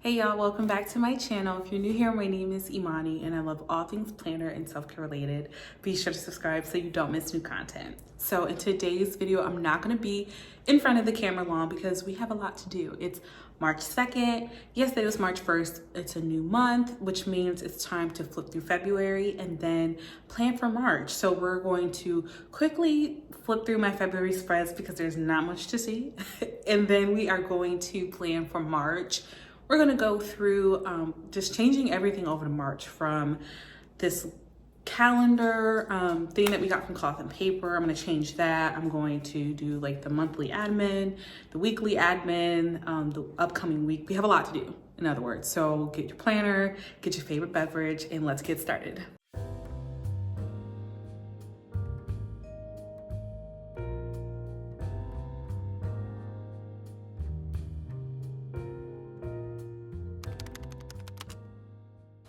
Hey y'all, welcome back to my channel. If you're new here, my name is Imani and I love all things planner and self-care related. Be sure to subscribe so you don't miss new content. So in today's video, I'm not gonna be in front of the camera long because we have a lot to do. It's March 2nd. Yesterday was March 1st. It's a new month, which means it's time to flip through February and then plan for March. So we're going to quickly flip through my February spreads because there's not much to see. And then we are going to plan for March. We're gonna go through just changing everything over to March from this calendar thing that we got from Cloth and Paper. I'm gonna change that. I'm going to do like the monthly admin, the weekly admin, the upcoming week. We have a lot to do, in other words. So get your planner, get your favorite beverage, and let's get started.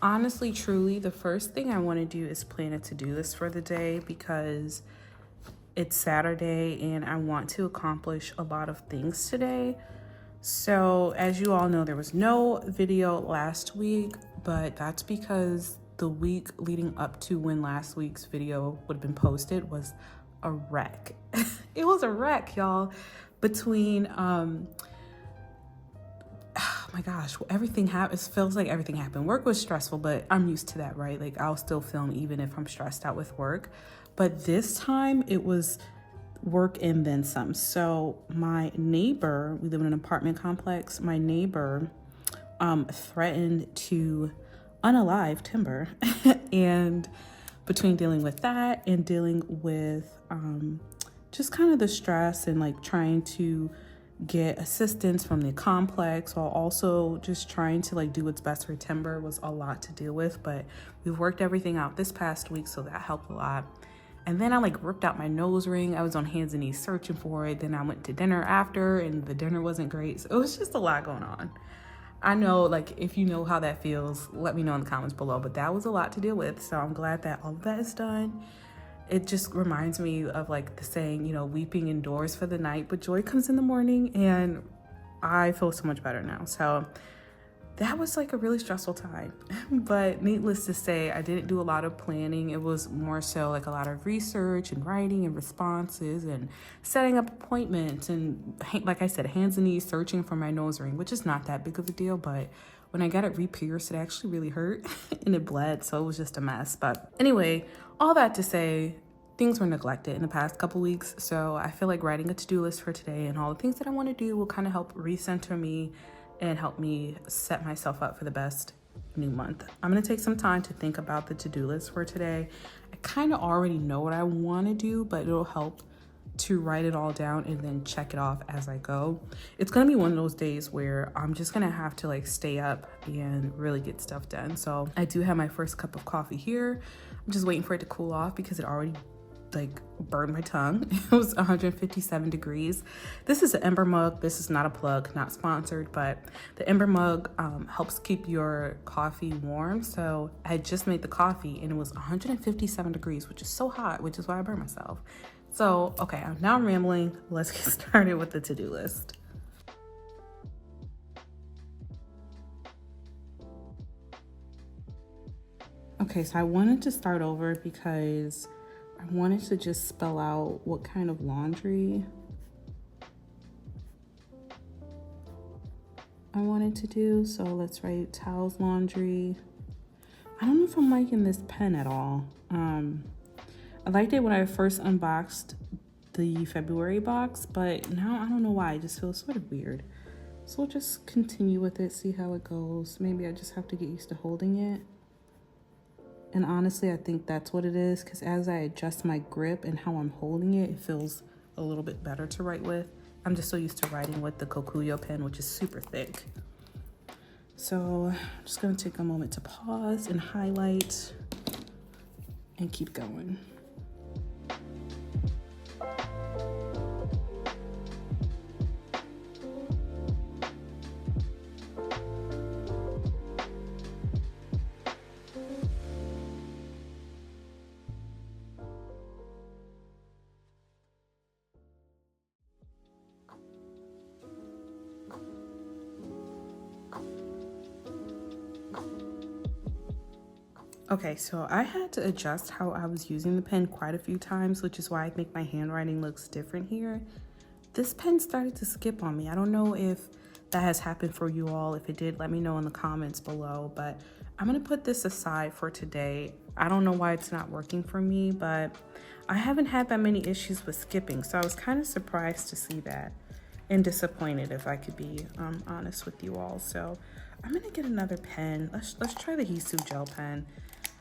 Honestly, truly, the first thing I want to do is plan a to-do list for the day because it's Saturday and I want to accomplish a lot of things today. So as you all know, there was no video last week, but that's because the week leading up to when last week's video would have been posted was a wreck. It was a wreck, y'all, between oh my gosh, everything happened. It feels like everything happened. Work was stressful, but I'm used to that, right? Like I'll still film even if I'm stressed out with work. But this time it was work and then some. So my neighbor, we live in an apartment complex. My neighbor threatened to unalive timber. And between dealing with that and dealing with just kind of the stress and like trying to get assistance from the complex while also just trying to like do what's best for timber was a lot to deal with, but we've worked everything out this past week, so that helped a lot. And then I like ripped out my nose ring. I was on hands and knees searching for it. Then I went to dinner after and the dinner wasn't great. So it was just a lot going on. I know, like, if you know how that feels, let me know in the comments below, but that was a lot to deal with. So I'm glad that all of that is done. It just reminds me of like the saying, you know, weeping endures for the night, but joy comes in the morning, and I feel so much better now. So that was like a really stressful time. But needless to say, I didn't do a lot of planning. It was more so like a lot of research and writing and responses and setting up appointments and, like I said, hands and knees searching for my nose ring, which is not that big of a deal, but when I got it re-pierced, it actually really hurt and it bled, so it was just a mess. But anyway, all that to say, things were neglected in the past couple weeks, so I feel like writing a to-do list for today and all the things that I want to do will kind of help recenter me and help me set myself up for the best new month. I'm gonna take some time to think about the to-do list for today. I kind of already know what I want to do, but it'll help to write it all down and then check it off as I go. It's gonna be one of those days where I'm just gonna have to like stay up and really get stuff done. So I do have my first cup of coffee here. I'm just waiting for it to cool off because it already like burned my tongue. It was 157 degrees. This is an Ember mug. This is not a plug, not sponsored, but the Ember mug helps keep your coffee warm. So I just made the coffee and it was 157 degrees, which is so hot, which is why I burned myself. So, okay, now I'm rambling. Let's get started with the to-do list. Okay, so I wanted to start over because I wanted to just spell out what kind of laundry I wanted to do. So let's write towels, laundry. I don't know if I'm liking this pen at all. I liked it when I first unboxed the February box, but now I don't know why. It just feels sort of weird. So we'll just continue with it, see how it goes. Maybe I just have to get used to holding it. And honestly, I think that's what it is, because as I adjust my grip and how I'm holding it, it feels a little bit better to write with. I'm just so used to writing with the Kokuyo pen, which is super thick. So I'm just gonna take a moment to pause and highlight and keep going. Okay, so I had to adjust how I was using the pen quite a few times, which is why I think my handwriting looks different here. This pen started to skip on me. I don't know if that has happened for you all. If it did, let me know in the comments below, but I'm gonna put this aside for today. I don't know why it's not working for me, but I haven't had that many issues with skipping, so I was kind of surprised to see that and disappointed, if I could be honest with you all. So I'm gonna get another pen. Let's try the Hisu gel pen.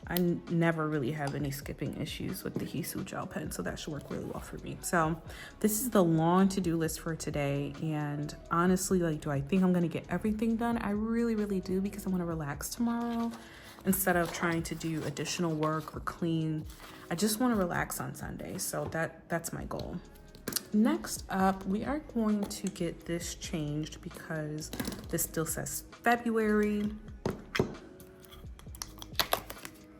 I never really have any skipping issues with the Hisu gel pen, so that should work really well for me. So this is the long to-do list for today, and honestly, like, do I think I'm gonna get everything done? I really do, because I want to relax tomorrow instead of trying to do additional work or clean. I just want to relax on Sunday, so that's my goal. Next up, we are going to get this changed because this still says February.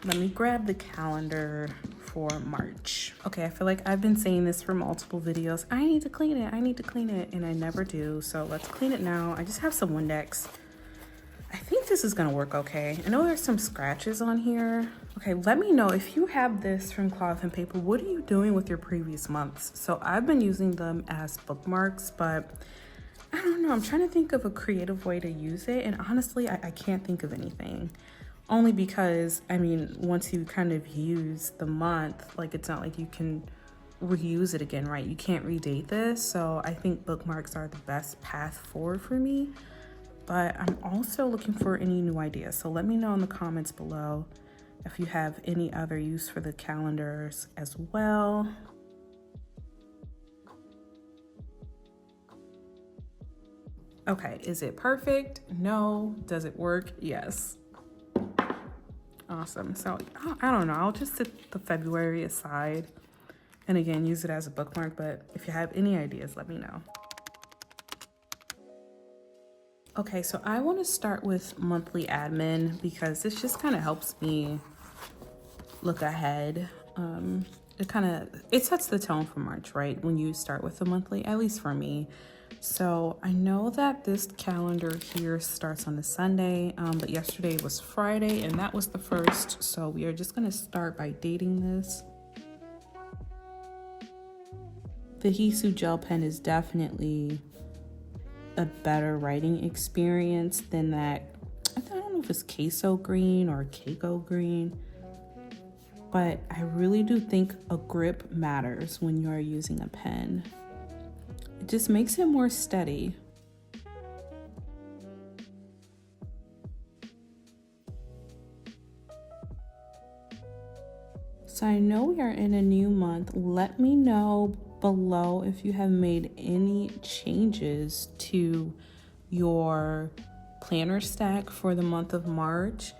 Let me grab the calendar for March. Okay, I feel like I've been saying this for multiple videos. I need to clean it, and I never do. So let's clean it now. I just have some Windex. I think this is gonna work okay. I know there's some scratches on here. Okay, let me know if you have this from Cloth and Paper, what are you doing with your previous months? So I've been using them as bookmarks, but I don't know, I'm trying to think of a creative way to use it, and honestly, I can't think of anything. Only because, I mean, once you kind of use the month, like, it's not like you can reuse it again, right? You can't redate this. So I think bookmarks are the best path forward for me, but I'm also looking for any new ideas. So let me know in the comments below if you have any other use for the calendars as well. Okay, is it perfect? No. Does it work? Yes. Awesome. So I don't know, I'll just set the February aside and again use it as a bookmark, but if you have any ideas, let me know. Okay, so I want to start with monthly admin because this just kind of helps me look ahead. It sets the tone for March, right? When you start with the monthly, at least for me. So I know that this calendar here starts on a Sunday, but yesterday was Friday and that was the first. So we are just gonna start by dating this. The Hisu gel pen is definitely a better writing experience than that. I don't know if it's queso green or keiko green, but I really do think a grip matters when you are using a pen. It just makes it more steady. So I know we are in a new month. Let me know below if you have made any changes to your planner stack for the month of March.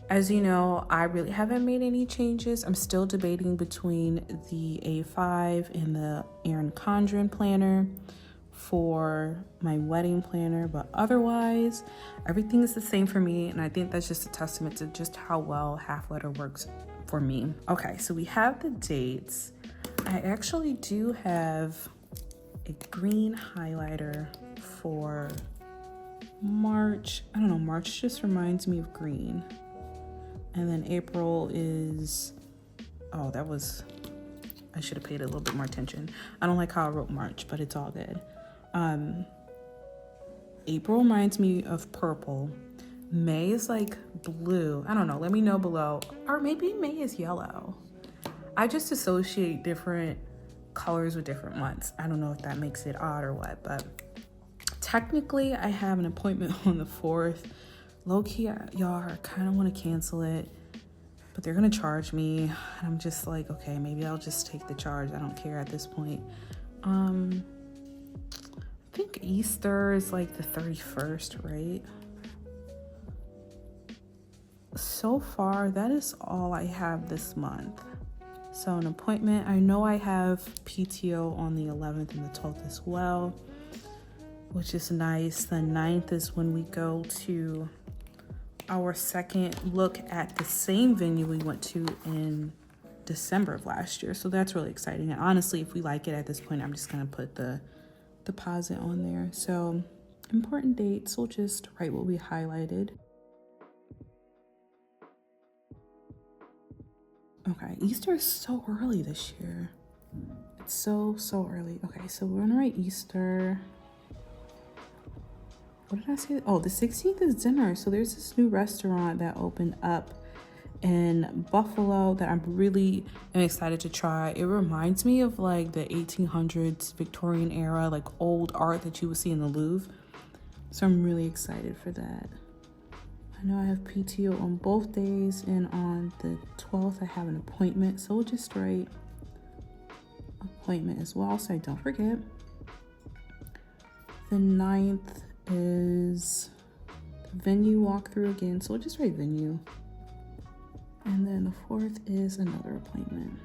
As you know, I really haven't made any changes. I'm still debating between the A5 and the Erin Condren planner for my wedding planner, but otherwise, everything is the same for me, and I think that's just a testament to just how well half letter works for me. Okay, so we have the dates. I actually do have a green highlighter for March. I don't know, March just reminds me of green. And then April is, oh, I should have paid a little bit more attention. I don't like how I wrote March, but it's all good. April reminds me of purple. May is like blue. I don't know, let me know below. Or maybe May is yellow. I just associate different colors with different months. I don't know if that makes it odd or what, but technically I have an appointment on the 4th. Low-key, y'all, I kind of want to cancel it, but they're gonna charge me. And I'm just like, okay, maybe I'll just take the charge. I don't care at this point. I think Easter is like the 31st, right? So far, that is all I have this month. So an appointment, I know I have PTO on the 11th and the 12th as well, which is nice. The 9th is when we go to our second look at the same venue we went to in December of last year. So that's really exciting. And honestly, if we like it at this point, I'm just gonna put the deposit on there. So important dates, we'll just write what we highlighted. Okay, Easter is so early this year. It's so early. Okay, so we're gonna write Easter. What did I say? Oh, the 16th is dinner. So there's this new restaurant that opened up in Buffalo that I'm really excited to try. It reminds me of like the 1800s Victorian era, like old art that you would see in the Louvre. So I'm really excited for that. I know I have PTO on both days, and on the 12th I have an appointment. So we'll just write appointment as well, so I don't forget. The 9th is venue walkthrough again, so we'll just write venue. And then the 4th is another appointment.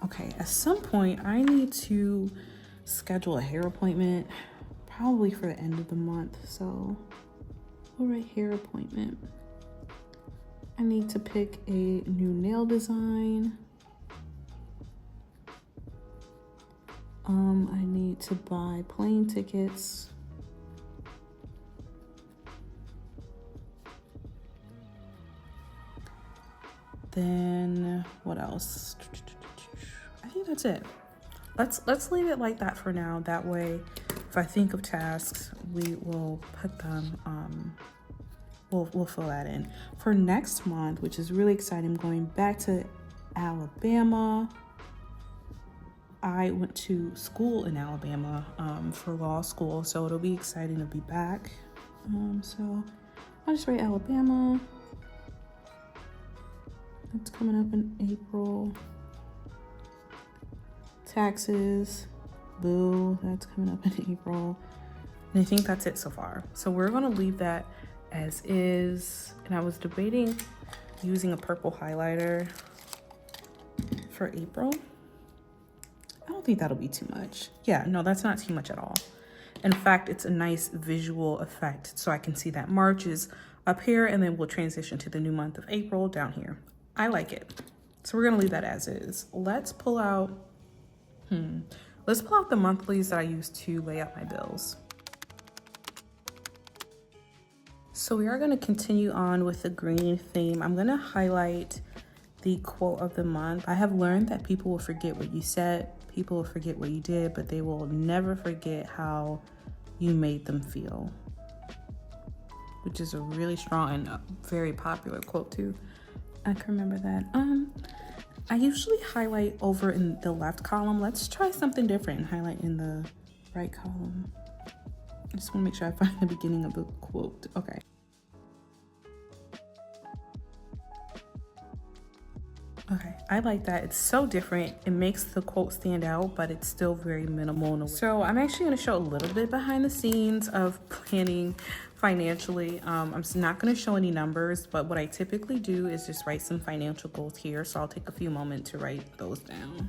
Okay, at some point I need to schedule a hair appointment, probably for the end of the month. So we'll write hair appointment. I need to pick a new nail design. I need to buy plane tickets. Then what else? I think that's it. Let's leave it like that for now. That way, if I think of tasks, we will put them. We'll fill that in for next month, which is really exciting. I'm going back to Alabama. I went to school in Alabama for law school, so it'll be exciting to be back. So I'll just write Alabama. That's coming up in April. Taxes, boo, that's coming up in April. And I think that's it so far. So we're gonna leave that as is. And I was debating using a purple highlighter for April. I don't think that'll be too much. Yeah, no, that's not too much at all. In fact, it's a nice visual effect. So I can see that March is up here, and then we'll transition to the new month of April down here. I like it. So we're gonna leave that as is. Let's pull out the monthlies that I use to lay out my bills. So we are gonna continue on with the green theme. I'm gonna highlight the quote of the month. I have learned that people will forget what you said, people will forget what you did, but they will never forget how you made them feel, which is a really strong and very popular quote too. I can remember that. I usually highlight over in the left column. Let's try something different and highlight in the right column. I just want to make sure I find the beginning of the quote. Okay. Okay, I like that. It's so different. It makes the quote stand out, but it's still very minimal in a way. So I'm actually going to show a little bit behind the scenes of planning financially. I'm not going to show any numbers, but what I typically do is just write some financial goals here. So I'll take a few moments to write those down.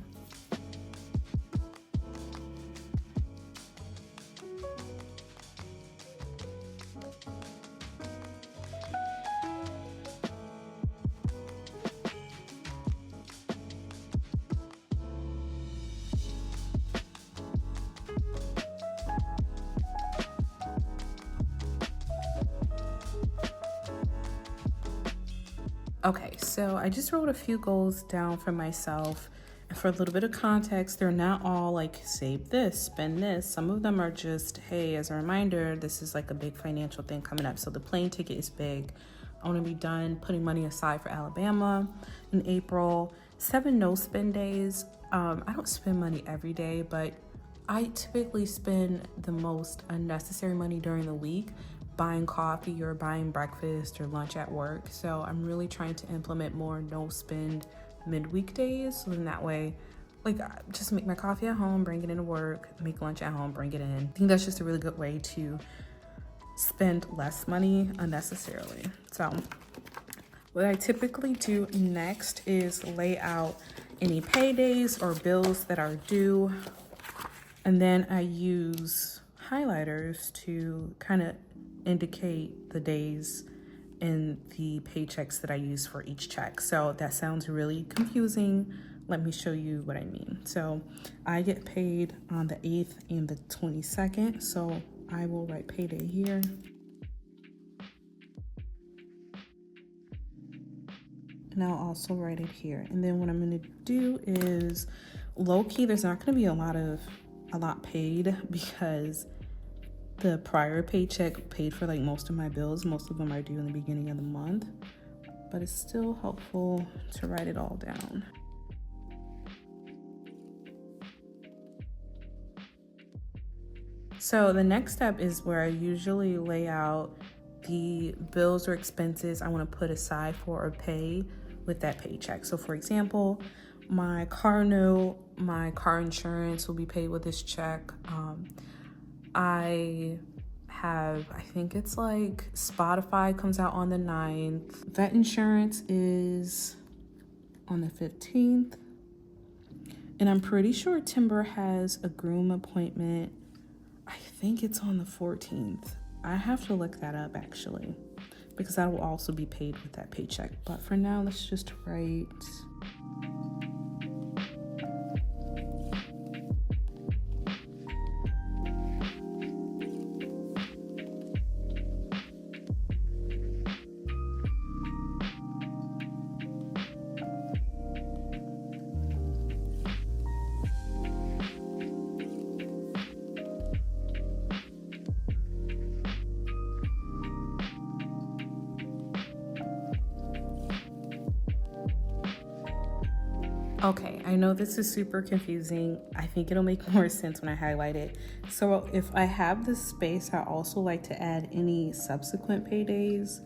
Okay, so I just wrote a few goals down for myself. And for a little bit of context, they're not all like save this, spend this. Some of them are just, hey, as a reminder, this is like a big financial thing coming up. So the plane ticket is big. I want to be done putting money aside for Alabama in April. 7 no spend days. I don't spend money every day, but I typically spend the most unnecessary money during the week, buying coffee or buying breakfast or lunch at work. So I'm really trying to implement more no spend midweek days. So then that way, like, just make my coffee at home, bring it into work, make lunch at home, bring it in. I think that's just a really good way to spend less money unnecessarily. So what I typically do next is lay out any paydays or bills that are due. And then I use highlighters to kind of indicate the days in the paychecks that I use for each check. So that sounds really confusing. Let me show you what I mean. So I get paid on the 8th and the 22nd. So I will write payday here. And I'll also write it here. And then what I'm gonna do is, low-key, there's not gonna be a lot paid because the prior paycheck paid for like most of my bills. Most of them are due in the beginning of the month, but it's still helpful to write it all down. So the next step is where I usually lay out the bills or expenses I want to put aside for or pay with that paycheck. So for example, my car note, my car insurance will be paid with this check. I think it's like Spotify comes out on the 9th. Vet insurance is on the 15th. And I'm pretty sure Timber has a groom appointment. I think it's on the 14th. I have to look that up actually, because that will also be paid with that paycheck. But for now, let's just write. Okay, I know this is super confusing. I think it'll make more sense when I highlight it. So if I have this space, I also like to add any subsequent paydays,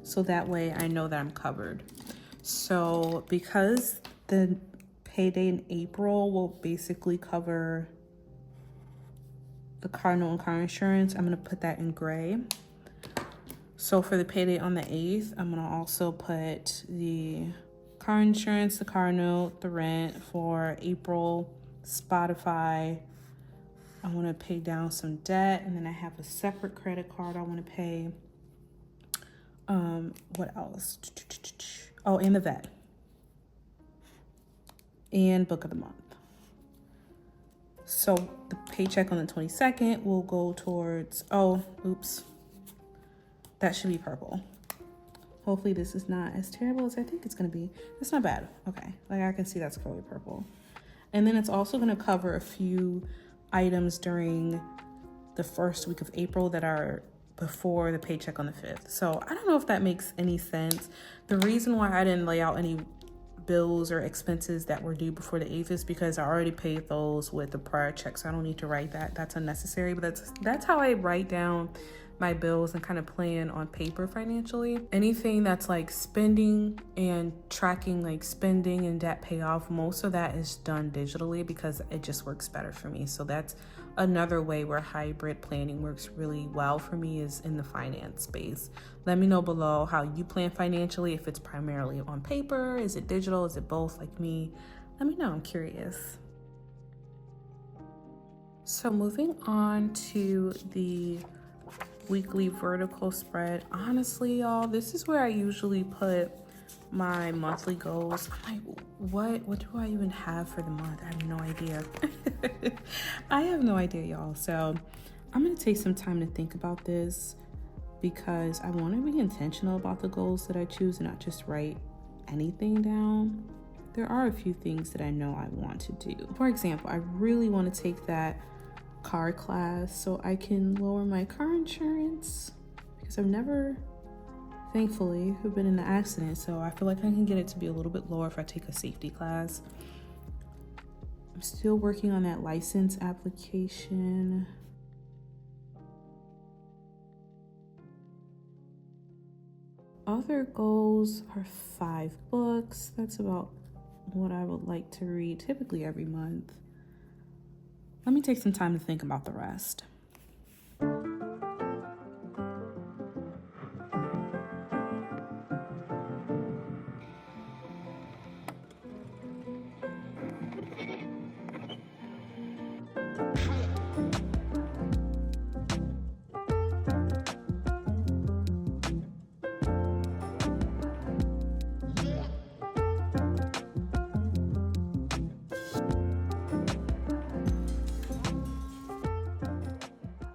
so that way I know that I'm covered. So because the payday in April will basically cover the car note and car insurance, I'm gonna put that in gray. So for the payday on the 8th, I'm gonna also put the car insurance, the car note, the rent for April, Spotify. I want to pay down some debt, and then I have a separate credit card I want to pay. What else? Oh, and the vet. And book of the month. So the paycheck on the 22nd will go towards, oh, oops. That should be purple. Hopefully this is not as terrible as I think it's gonna be. It's not bad, okay. Like I can see that's probably purple. And then it's also gonna cover a few items during the first week of April that are before the paycheck on the 5th. So I don't know if that makes any sense. The reason why I didn't lay out any bills or expenses that were due before the 8th is because I already paid those with the prior check, so I don't need to write that. That's unnecessary, but that's how I write down my bills and kind of plan on paper financially. Anything that's like spending and tracking like spending and debt payoff, most of that is done digitally because it just works better for me. So that's another way where hybrid planning works really well for me, is in the finance space. Let me know below how you plan financially, if it's primarily on paper, is it digital, is it both like me? Let me know, I'm curious. So moving on to the weekly vertical spread. Honestly, y'all, this is where I usually put my monthly goals. I'm like, what do I even have for the month? I have no idea. I have no idea, y'all. So I'm gonna take some time to think about this because I want to be intentional about the goals that I choose and not just write anything down. There are a few things that I know I want to do. For example, I really want to take that car class so I can lower my car insurance, because I've never, thankfully, have been in an accident, so I feel like I can get it to be a little bit lower if I take a safety class. I'm still working on that license application. Other goals are 5 books. That's about what I would like to read, typically every month. Let me take some time to think about the rest.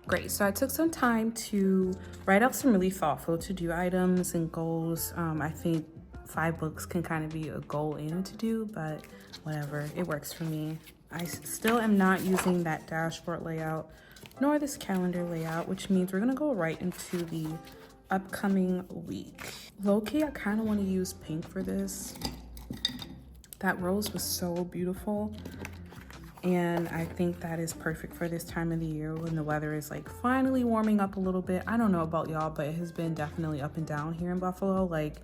Great, so I took some time to write out some really thoughtful to-do items and goals. I think 5 books can kind of be a goal in to do, but whatever, it works for me. I still am not using that dashboard layout nor this calendar layout, which means we're gonna go right into the upcoming week. Low-key, I kind of want to use pink for this. That rose was so beautiful, and I think that is perfect for this time of the year when the weather is like finally warming up a little bit. I don't know about y'all, but it has been definitely up and down here in Buffalo. Like,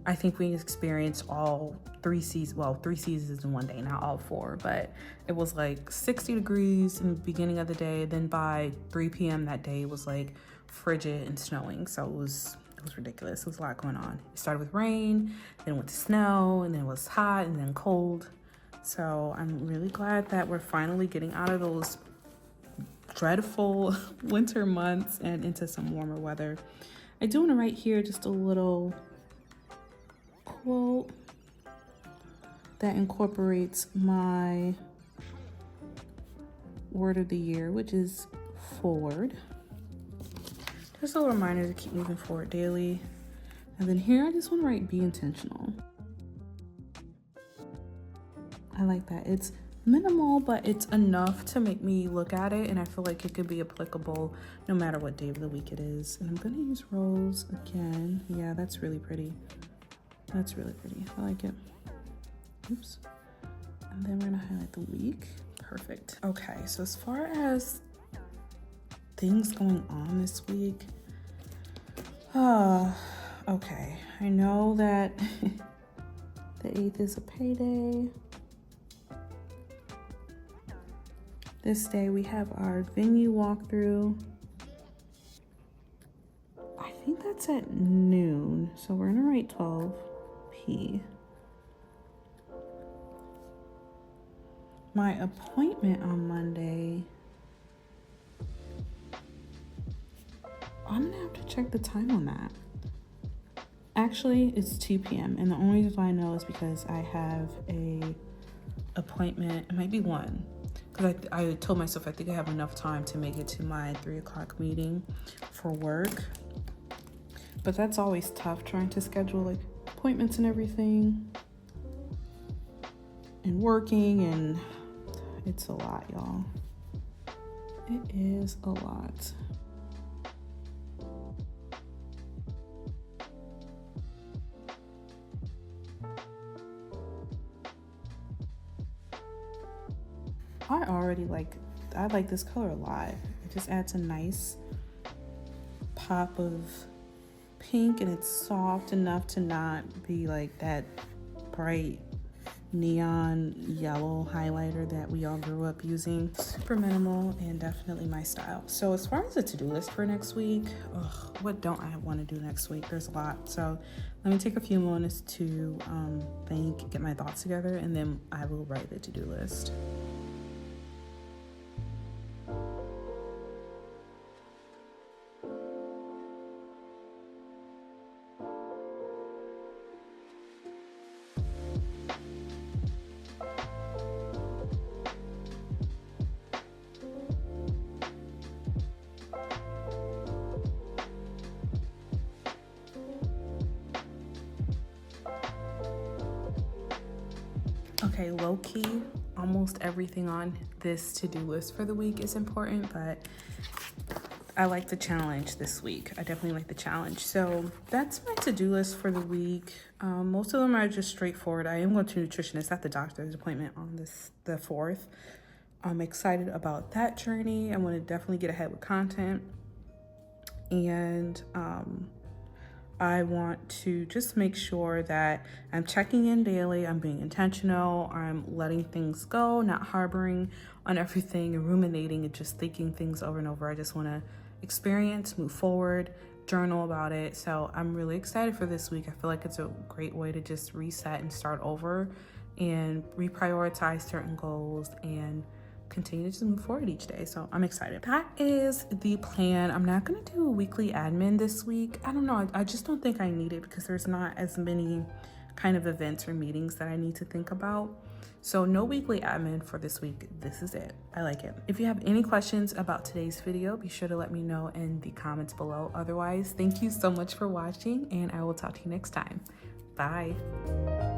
I think we experienced all 3 seasons, well, 3 seasons in one day, not all 4, but it was like 60 degrees in the beginning of the day. Then by 3 p.m. that day, it was like frigid and snowing. So it was ridiculous. There was a lot going on. It started with rain, then it went to snow, and then it was hot and then cold. So I'm really glad that we're finally getting out of those dreadful winter months and into some warmer weather. I do want to write here just a little quote that incorporates my word of the year, which is forward. Just a little reminder to keep moving forward daily. And then here I just want to write be intentional. I like that. It's minimal, but it's enough to make me look at it, and I feel like it could be applicable no matter what day of the week it is. And I'm gonna use rose again. Yeah, that's really pretty. That's really pretty. I like it. Oops. And then we're gonna highlight the week. Perfect. Okay, so as far as things going on this week, okay, I know that the 8th is a payday. This day we have our venue walkthrough. I think that's at noon, so we're gonna write 12p. My appointment on Monday, I'm gonna have to check the time on that. Actually, it's 2 p.m. and the only reason I know is because I have a appointment. It might be 1, because I told myself I think I have enough time to make it to my 3 o'clock meeting for work. But that's always tough, trying to schedule like appointments and everything and working, and it's a lot, y'all. It is a lot. I like this color a lot. It just adds a nice pop of pink, and it's soft enough to not be like that bright neon yellow highlighter that we all grew up using. Super minimal and definitely my style. So as far as the to-do list for next week, what don't I want to do next week? There's a lot. So let me take a few moments to think, get my thoughts together, and then I will write the to-do list. Okay, low-key, almost everything on this to-do list for the week is important, but I like the challenge this week. I definitely like the challenge. So that's my to-do list for the week. Most of them are just straightforward. I am going to a nutritionist at the doctor's appointment on the 4th. I'm excited about that journey. I want to definitely get ahead with content. And I want to just make sure that I'm checking in daily, I'm being intentional, I'm letting things go, not harboring on everything and ruminating and just thinking things over and over. I just want to experience, move forward, journal about it. So I'm really excited for this week. I feel like it's a great way to just reset and start over and reprioritize certain goals and continue to move forward each day. So I'm excited. That is the plan. I'm not going to do a weekly admin this week. I don't know. I just don't think I need it because there's not as many kind of events or meetings that I need to think about. So no weekly admin for this week. This is it. I like it. If you have any questions about today's video, be sure to let me know in the comments below. Otherwise, thank you so much for watching, and I will talk to you next time. Bye.